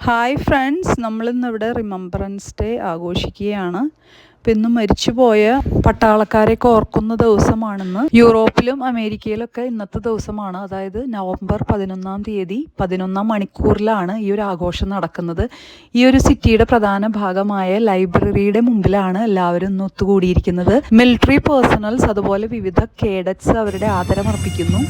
Hi friends, നമ്മളിന്നിവിടെ remembrance day ആഘോഷിക്കുകയാണ്. അപ്പം ഇന്ന് മരിച്ചുപോയ പട്ടാളക്കാരെയൊക്കെ ഓർക്കുന്ന ദിവസമാണെന്ന്. യൂറോപ്പിലും അമേരിക്കയിലൊക്കെ ഇന്നത്തെ ദിവസമാണ്, അതായത് നവംബർ 11-ാം തീയതി 11-ാം മണിക്കൂറിലാണ് ഈ ഒരു ആഘോഷം നടക്കുന്നത്. ഈ ഒരു സിറ്റിയുടെ പ്രധാന ഭാഗമായ ലൈബ്രറിയുടെ മുമ്പിലാണ് എല്ലാവരും ഇന്ന് ഒത്തുകൂടിയിരിക്കുന്നത്. മിലിറ്ററി പേഴ്സണൽസ് അതുപോലെ വിവിധ കേഡറ്റ്സ് അവരുടെ ആദരമർപ്പിക്കുന്നു.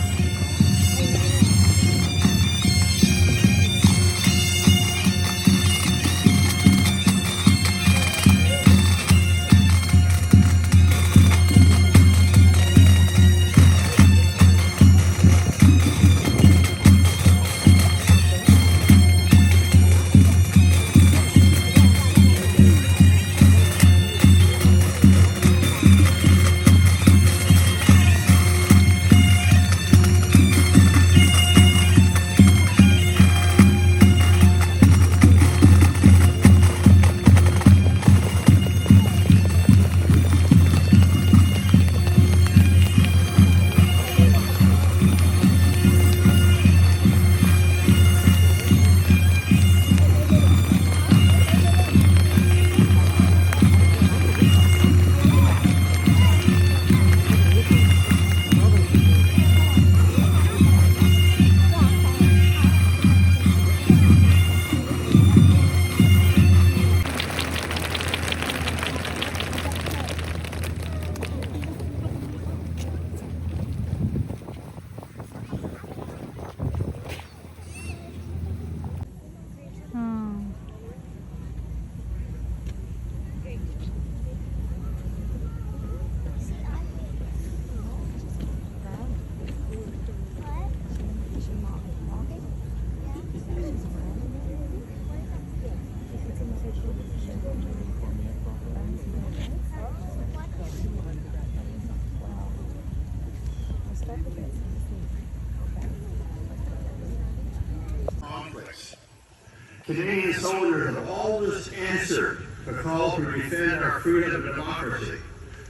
Canadian soldiers have always answered the call to defend our freedom and democracy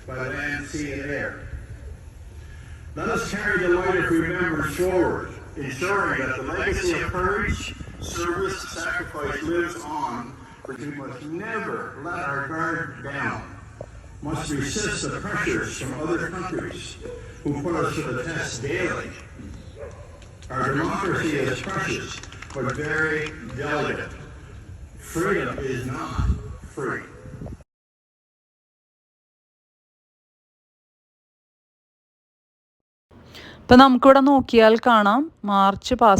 by land, sea, and air. Let us carry the light of remembrance forward, ensuring that the legacy of courage, service, and sacrifice lives on, but we must never let our guard down, must resist the pressures from other countries who put us to the test daily. Our democracy is precious, but very delicate. Freedom is not free. ഇപ്പം നമുക്കിവിടെ നോക്കിയാൽ കാണാം, March pass